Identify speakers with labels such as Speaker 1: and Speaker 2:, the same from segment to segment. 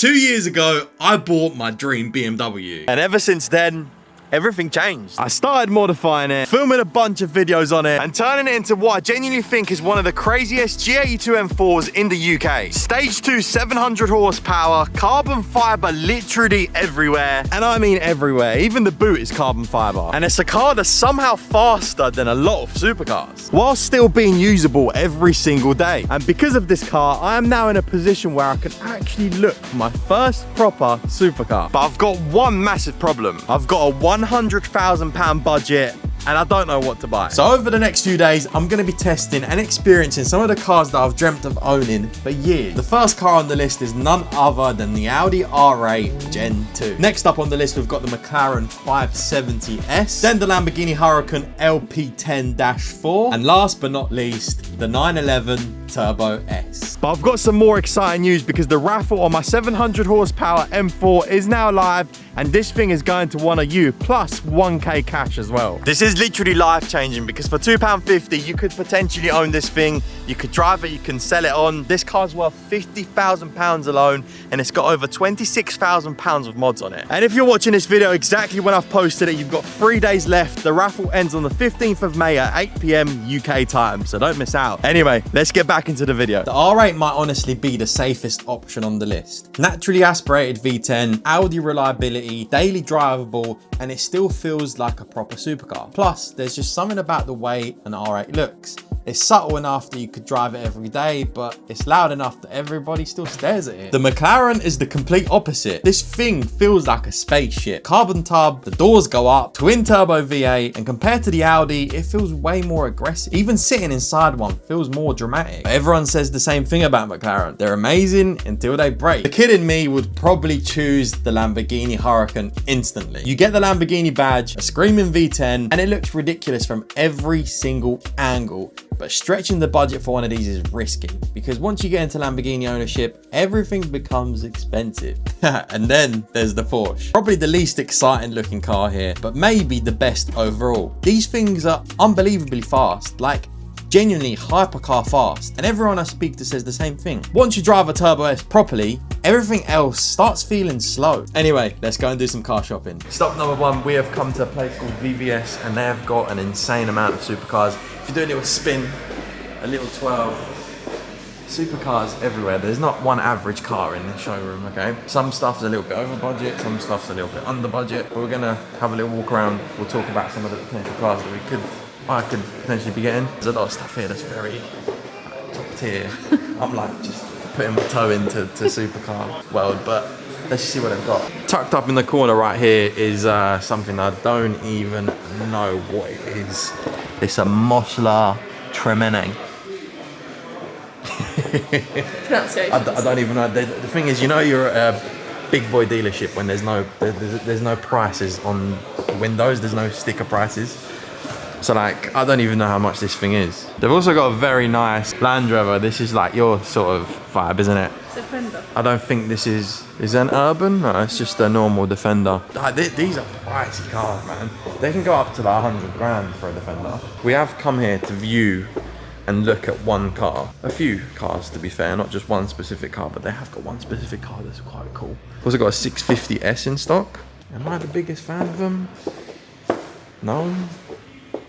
Speaker 1: 2 years ago, I bought my dream BMW.
Speaker 2: And ever since then, everything changed. I started modifying it, filming a bunch of videos on it, and turning it into what I genuinely think is one of the craziest G82 M4s in the UK. Stage 2, 700 horsepower, carbon fiber literally everywhere. And I mean everywhere, even the boot is carbon fiber. And it's a car that's somehow faster than a lot of supercars, while still being usable every single day. And because of this car, I am now in a position where I can actually look for my first proper supercar. But I've got one massive problem. I've got a £100,000 budget and I don't know what to buy.
Speaker 1: So over the next few days, I'm going to be testing and experiencing some of the cars that I've dreamt of owning for years. The first car on the list is none other than the Audi R8 Gen 2. Next up on the list, we've got the McLaren 570S, then the Lamborghini Huracán LP10-4, and last but not least, the 911 Turbo S.
Speaker 2: But I've got some more exciting news because the raffle on my 700 horsepower M4 is now live, and this thing is going to one of you, plus 1k cash as well. This is literally life-changing because for £2.50 you could potentially own this thing, you could drive it, you can sell it on. This car's worth £50,000 alone, and it's got over £26,000 of mods on it. And if you're watching this video exactly when I've posted it, you've got 3 days left. The raffle ends on the 15th of May at 8 PM UK time, so don't miss out. Anyway, let's get back into the video.
Speaker 1: The R8 might honestly be the safest option on the list. Naturally aspirated V10, Audi reliability, daily drivable, and it still feels like a proper supercar. Plus, there's just something about the way an R8 looks. It's subtle enough that you could drive it every day, but it's loud enough that everybody still stares at it. The McLaren is the complete opposite. This thing feels like a spaceship. Carbon tub, the doors go up, twin turbo V8, and compared to the Audi, it feels way more aggressive. Even sitting inside one feels more dramatic. But everyone says the same thing about McLaren. They're amazing until they break. The kid in me would probably choose the Lamborghini Huracán instantly. You get the Lamborghini badge, a screaming V10, and it looks ridiculous from every single angle. But stretching the budget for one of these is risky because once you get into Lamborghini ownership, everything becomes expensive. And then there's the Porsche. Probably the least exciting looking car here, but maybe the best overall. These things are unbelievably fast, like genuinely hypercar fast, and everyone I speak to says the same thing. Once you drive a Turbo S properly, everything else starts feeling slow. Anyway, let's go and do some car shopping. Stop number one, we have come to a place called VVS, and they have got an insane amount of supercars. If you do a little spin, a little twirl, supercars everywhere. There's not one average car in the showroom, okay? Some stuff's a little bit over budget, some stuff's a little bit under budget, but we're gonna have a little walk around. We'll talk about some of the potential cars that I could potentially be getting. There's a lot of stuff here that's very top tier. I'm like just putting my toe into supercar world, but let's see what they've got. Tucked up in the corner right here is something I don't even know what it is. It's a Mosler Tremene. I don't even know. The thing is, you know, you're at a big boy dealership when there's no prices on windows. There's no sticker prices. So like, I don't even know how much this thing is. They've also got a very nice Land Rover. This is like your sort of vibe, isn't it?
Speaker 3: Defender.
Speaker 1: I don't think this is it an urban? No, it's just a normal Defender. These are pricey cars, man. They can go up to like 100 grand for a Defender. We have come here to view and look at one car. A few cars, to be fair, not just one specific car, but they have got one specific car that's quite cool. Also got a 650S in stock. Am I the biggest fan of them? No.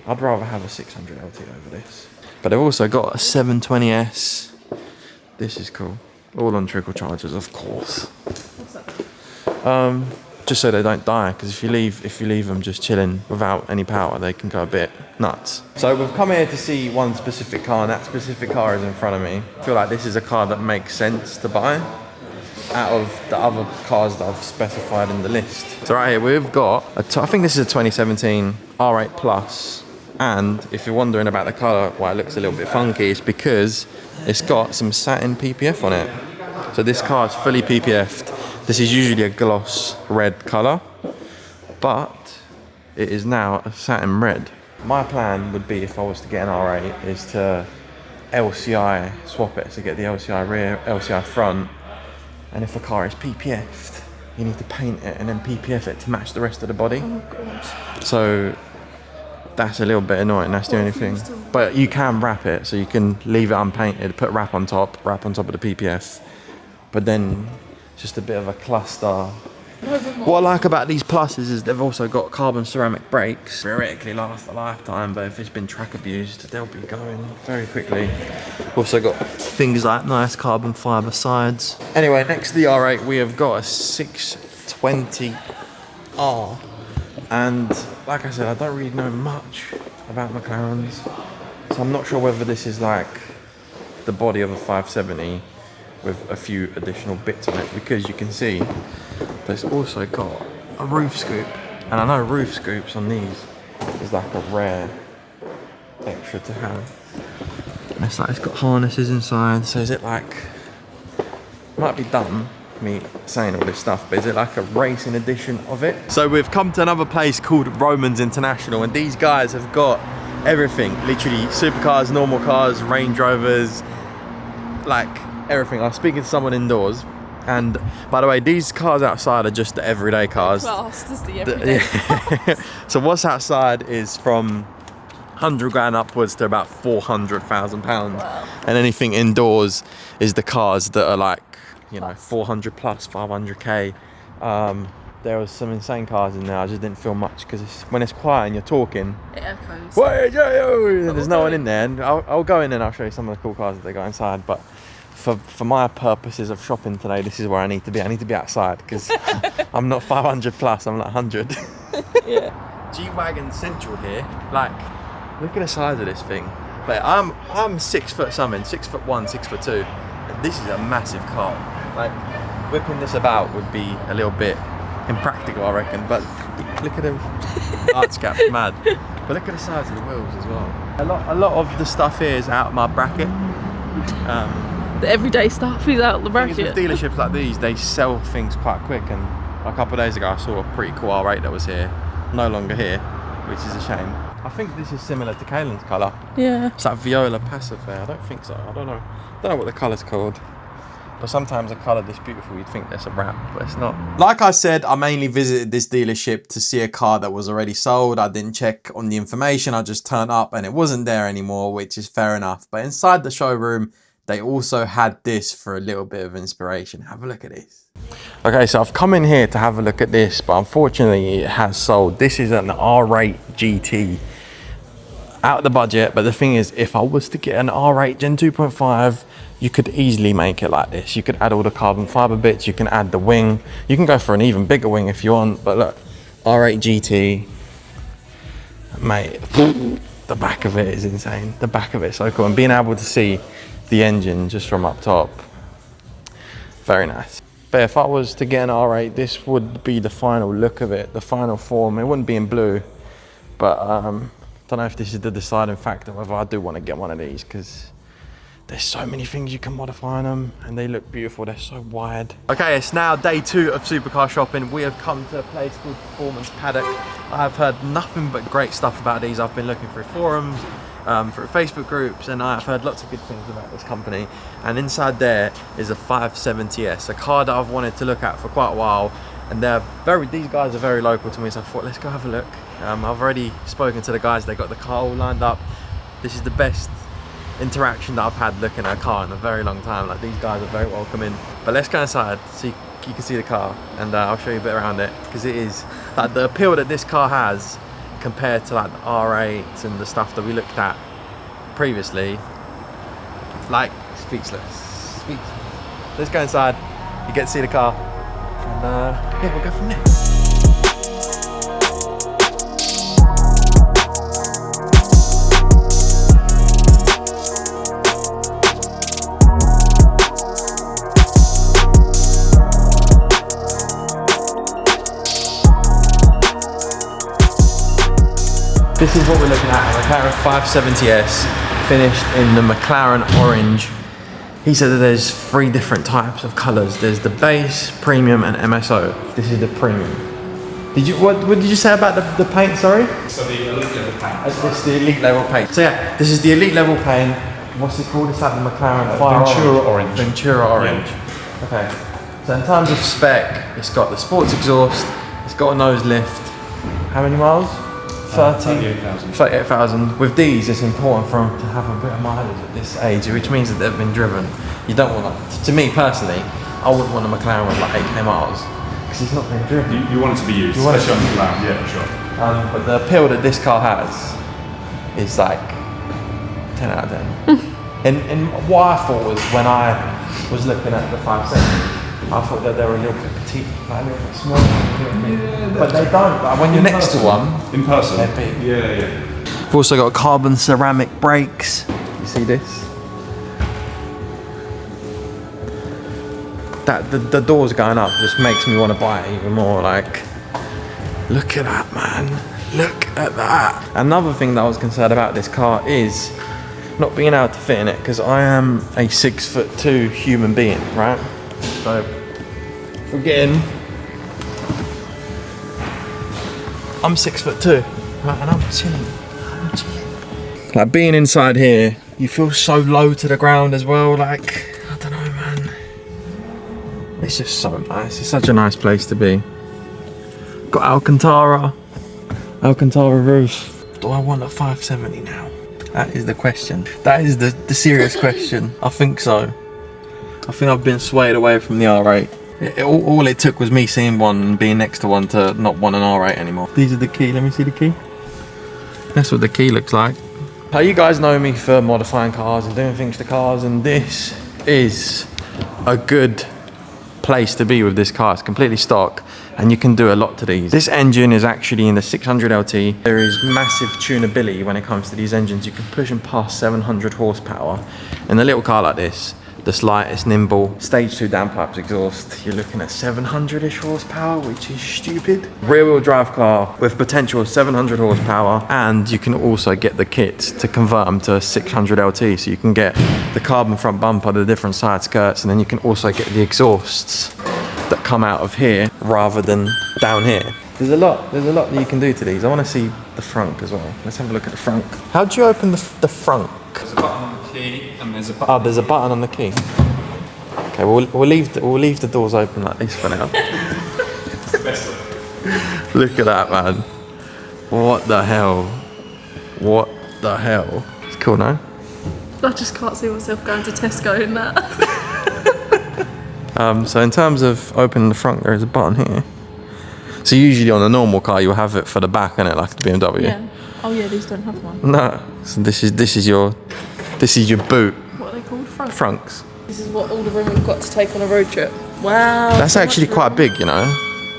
Speaker 1: I'd rather have a 600 LT over this. But they've also got a 720S. This is cool. All on trickle chargers, of course.
Speaker 3: What's that?
Speaker 1: Just so they don't die, because if you leave them just chilling without any power, they can go a bit nuts. So we've come here to see one specific car, and that specific car is in front of me. I feel like this is a car that makes sense to buy out of the other cars that I've specified in the list. So right here we've got I think this is a 2017 R8 Plus. And if you're wondering about the colour, why it looks a little bit funky, it's because it's got some satin PPF on it. So this car is fully PPF'd. This is usually a gloss red colour, but it is now a satin red. My plan would be, if I was to get an R8, is to LCI swap it. So get the LCI rear, LCI front, and if a car is PPF'd, you need to paint it and then PPF it to match the rest of the body.
Speaker 3: Oh god.
Speaker 1: So that's a little bit annoying, that's the only thing. But you can wrap it, so you can leave it unpainted, put wrap on top of the PPF. But then just a bit of a cluster. What I like about these pluses is they've also got carbon ceramic brakes. Theoretically last a lifetime, but if it's been track abused, they'll be going very quickly. Also got things like nice carbon fibre sides. Anyway, next to the R8, we have got a 620R. And like I said, I don't really know much about McLarens. So I'm not sure whether this is like the body of a 570 with a few additional bits on it, because you can see there's also got a roof scoop, and I know roof scoops on these is like a rare extra to have. And it's like it's got harnesses inside, so is it like, might be dumb me saying all this stuff, but is it like a racing edition of it? So we've come to another place called Romans International, and these guys have got everything, literally supercars, normal cars, Range Rovers, like everything. I was speaking to someone indoors, and by the way, these cars outside are just the everyday cars.
Speaker 3: Classed as the everyday cars.
Speaker 1: So what's outside is from 100 grand upwards to about 400,000 pounds.
Speaker 3: Wow.
Speaker 1: And anything indoors is the cars that are like, you know, 400 plus, 500k. There was some insane cars in there. I just didn't feel much because when it's quiet and you're talking,
Speaker 3: It echoes.
Speaker 1: there's no one in there. And I'll go in and I'll show you some of the cool cars that they got inside. But for my purposes of shopping today, this is where I need to be. I need to be outside because I'm not 500 plus, I'm like 100.
Speaker 3: Yeah.
Speaker 1: G-Wagon Central here. Like, look at the size of this thing. But I'm 6 foot something, 6'1", 6'2". And this is a massive car. Like, whipping this about would be a little bit impractical, I reckon. But look at them. Arts cap, mad. But look at the size of the wheels as well. A lot of the stuff here is out of my bracket.
Speaker 3: The everyday stuff is out the bracket.
Speaker 1: With dealerships like these, they sell things quite quick, and a couple of days ago I saw a pretty cool R8 that was here, no longer here, which is a shame. I think this is similar to Kaylin's colour.
Speaker 3: Yeah.
Speaker 1: It's like Viola Pacifier. I don't think so. I don't know what the colour's called. But sometimes a colour this beautiful, you'd think that's a wrap, but it's not. Like I said, I mainly visited this dealership to see a car that was already sold. I didn't check on the information. I just turned up and it wasn't there anymore, which is fair enough. But inside the showroom, they also had this for a little bit of inspiration. Have a look at this. Okay, so I've come in here to have a look at this, but unfortunately it has sold. This is an R8 GT. Out of the budget, but the thing is, if I was to get an R8 Gen 2.5, you could easily make it like this. You could add all the carbon fiber bits, you can add the wing, you can go for an even bigger wing if you want, but look, R8 GT, mate, the back of it is insane. The back of it is so cool, and being able to see the engine just from up top, very nice. But if I was to get an R8, this would be the final look of it, the final form. It wouldn't be in blue, but don't know if this is the deciding factor whether I do want to get one of these, because there's so many things you can modify on them and they look beautiful. They're so wide. Okay, it's now day 2 of supercar shopping. We have come to a place called Performance Paddock. I have heard nothing but great stuff about these. I've been looking through forums, through Facebook groups, and I've heard lots of good things about this company. And inside there is a 570S, a car that I've wanted to look at for quite a while. And these guys are very local to me, so I thought, let's go have a look. I've already spoken to the guys. They got the car all lined up. This is the best interaction that I've had looking at a car in a very long time. Like, these guys are very welcoming. But let's go inside so you can see the car, and I'll show you a bit around it, because it is like the appeal that this car has compared to like the R8s and the stuff that we looked at previously. Like, speechless. Let's go inside. You get to see the car. And yeah, we'll go from there. This is what we're looking at, a McLaren 570S, finished in the McLaren orange. He said that there's 3 different types of colours. There's the base, premium, and MSO. This is the premium. What did you say about the paint, sorry?
Speaker 4: So the elite level paint.
Speaker 1: This is the elite level paint. So yeah, this is the elite level paint. What's it called? It's like the McLaren Fire
Speaker 4: Ventura Orange.
Speaker 1: Ventura Orange. Yeah. Okay. So in terms of spec, it's got the sports exhaust, it's got a nose lift. How many miles? 38,000. With these, it's important for them to have a bit of mileage at this age, which means that they've been driven. You don't want to me personally, I wouldn't want a McLaren with like 8k miles because it's not being driven.
Speaker 4: You want it to be used, especially on McLaren, yeah, for sure.
Speaker 1: But the appeal that this car has is like 10 out of 10. and what I thought was when I was looking at the 570, I thought that they were a little bit petite, like a little bit small, but they don't. Like when you're next to one,
Speaker 4: in person,
Speaker 1: they're big.
Speaker 4: Yeah.
Speaker 1: We've also got carbon ceramic brakes. You see this? That the doors going up just makes me want to buy it even more. Like, look at that, man. Look at that. Another thing that I was concerned about this car is not being able to fit in it because I am a 6'2" human being, right? So, forgetting, I'm 6'2", right, and I'm chilling. Like being inside here, you feel so low to the ground as well. Like, I don't know, man. It's just so nice. It's such a nice place to be. Got Alcantara roof. Do I want a 570 now? That is the question. That is the serious question. I think so. I think I've been swayed away from the R8. All it took was me seeing one and being next to one to not want an R8 anymore. These are the key. Let me see the key. That's what the key looks like. Now you guys know me for modifying cars and doing things to cars, and this is a good place to be with this car. It's completely stock and you can do a lot to these. This engine is actually in the 600 LT. There is massive tunability when it comes to these engines. You can push them past 700 horsepower. In a little car like this, that's light, it's nimble, stage 2 downpipes exhaust, you're looking at 700-ish horsepower, which is stupid. Rear-wheel drive car with potential of 700 horsepower, and you can also get the kits to convert them to a 600 LT, so you can get the carbon front bumper, the different side skirts, and then you can also get the exhausts that come out of here rather than down here. There's a lot that you can do to these. I want to see the front as well. Let's have a look at the front. How do you open the front?
Speaker 4: There's a button on the key and there's a button.
Speaker 1: Oh, there's a button on the key. Okay, we'll leave the doors open like this for now.
Speaker 4: It's the best way.
Speaker 1: Look at that, man. What the hell? What the hell? It's cool, no?
Speaker 3: I just can't see myself going to Tesco in that.
Speaker 1: So in terms of opening the front, there is a button here. So usually on a normal car, you'll have it for the back, innit, like the BMW.
Speaker 3: Yeah. Oh yeah, these don't have one.
Speaker 1: No. So this is your boot.
Speaker 3: What are they called? Front.
Speaker 1: Frunks.
Speaker 3: This is what all the room we've got to take on a road trip. Wow.
Speaker 1: That's
Speaker 3: so
Speaker 1: actually
Speaker 3: much
Speaker 1: quite
Speaker 3: room.
Speaker 1: big, you know.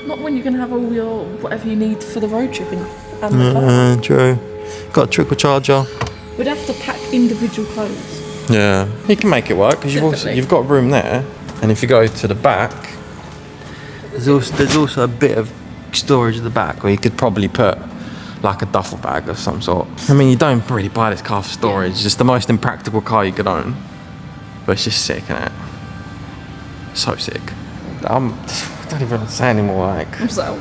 Speaker 3: Not when you can have all your whatever you need for the road trip and the car.
Speaker 1: True. Got a trickle charger.
Speaker 3: We'd have to pack individual clothes.
Speaker 1: Yeah, you can make it work because you've got room there, and if you go to the back, there's also a bit of storage at the back where you could probably put like a duffel bag of some sort. I mean, you don't really buy this car for storage. It's just the most impractical car you could own, but it's just sick, isn't it? So sick. I don't even know what to say anymore. Like,
Speaker 3: I'm sold.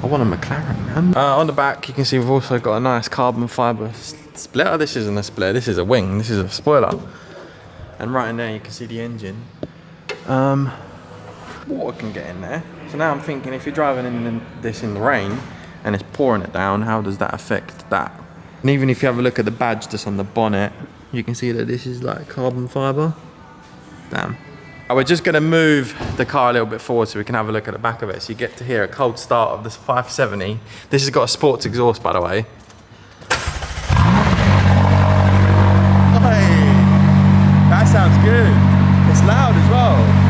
Speaker 1: I want a McLaren, man. On the back, you can see we've also got a nice carbon fibre splitter. This isn't a splitter, this is a wing, this is a spoiler. And right in there, you can see the engine. Water can get in there. So now I'm thinking, if you're driving this in the rain and it's pouring it down, how does that affect that? And even if you have a look at the badge that's on the bonnet, you can see that this is like carbon fibre. Damn. We're just going to move the car a little bit forward so we can have a look at the back of it. So you get to hear a cold start of this 570. This has got a sports exhaust, by the way. Hey, that sounds good. It's loud as well.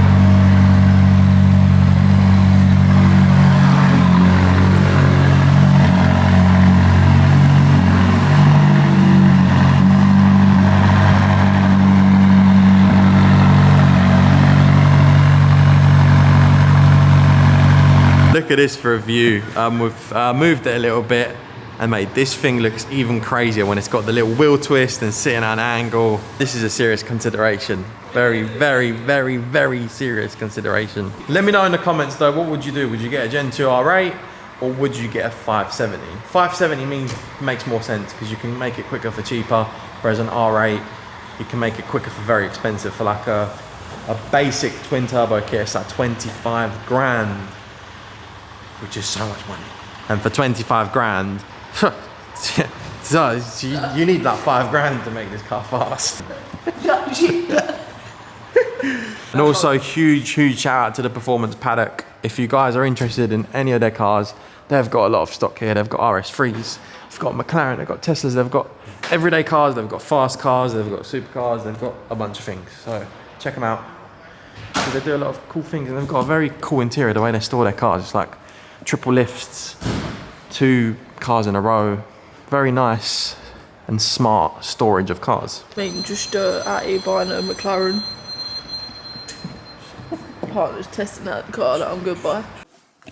Speaker 1: Look at this for a view. We've moved it a little bit and made this thing looks even crazier when it's got the little wheel twist and sitting at an angle. This is a serious consideration. Very, very, very, very serious consideration. Let me know in the comments though, what would you do? Would you get a Gen 2 R8 or would you get a 570? 570 makes more sense because you can make it quicker for cheaper, whereas an R8, you can make it quicker for very expensive. For like a basic twin turbo kit, it's like 25 grand. Which is so much money. And for 25 grand, so you need like 5 grand to make this car fast. And also huge shout out to the Performance Paddock. If you guys are interested in any of their cars, they've got a lot of stock here. They've got RS3s, they've got McLaren, they've got Teslas, they've got everyday cars, they've got fast cars, they've got supercars, they've got a bunch of things. So check them out. They do a lot of cool things, and they've got a very cool interior, the way they store their cars. It's like triple lifts, 2 cars in a row. Very nice and smart storage of cars.
Speaker 3: I mean, just out here buying a McLaren. My partner's testing out the car that I'm going to buy.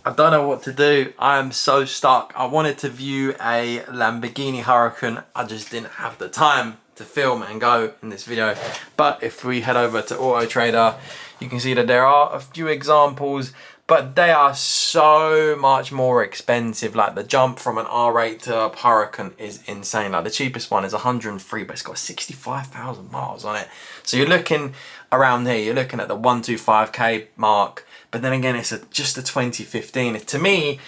Speaker 1: I don't know what to do. I am so stuck. I wanted to view a Lamborghini Huracán. I just didn't have the time to film and go in this video. But if we head over to Auto Trader, you can see that there are a few examples, but they are so much more expensive. Like the jump from an R8 to a Huracán is insane. Like the cheapest one is 103, but it's got 65,000 miles on it. So you're looking around here, you're looking at the 125k mark. But then again, it's just a 2015. To me,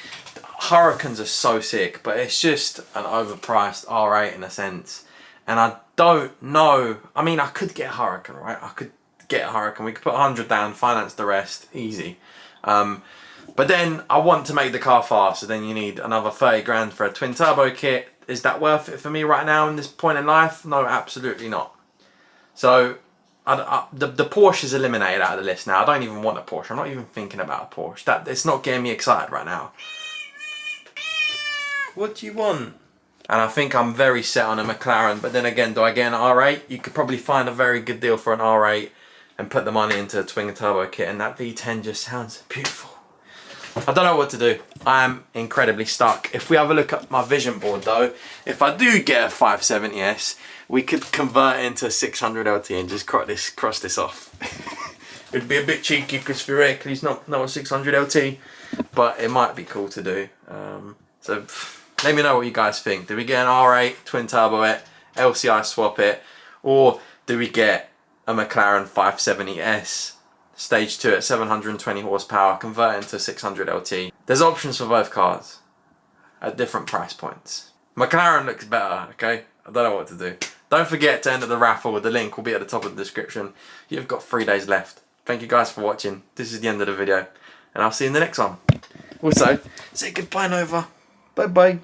Speaker 1: Huracans are so sick, but it's just an overpriced R8 in a sense. And I don't know. I mean, I could get a Huracán, right? I could get a Huracán. We could put 100 down, finance the rest, easy. But then I want to make the car fast, so then you need another 30 grand for a twin turbo kit. Is that worth it for me right now in this point in life? No, absolutely not. So the Porsche is eliminated out of the list now. I don't even want a Porsche. I'm not even thinking about a Porsche. It's not getting me excited right now. What do you want? And I think I'm very set on a McLaren. But then again, do I get an R8? You could probably find a very good deal for an R8 and put the money into a twin turbo kit, and that V10 just sounds beautiful. I don't know what to do. I am incredibly stuck. If we have a look at my vision board though, if I do get a 570S, we could convert into a 600 LT and just cross this off. It'd be a bit cheeky because theoretically it's not a 600 LT, but it might be cool to do. So let me know what you guys think. Do we get an R8 twin turbo it, LCI swap it, or do we get a McLaren 570S stage 2 at 720 horsepower, convert into 600 LT? There's options for both cars at different price points. McLaren looks better, okay? I don't know what to do. Don't forget to enter the raffle. The link will be at the top of the description. You've got 3 days left. Thank you guys for watching. This is the end of the video, and I'll see you in the next one. Also, say goodbye, Nova. Bye bye.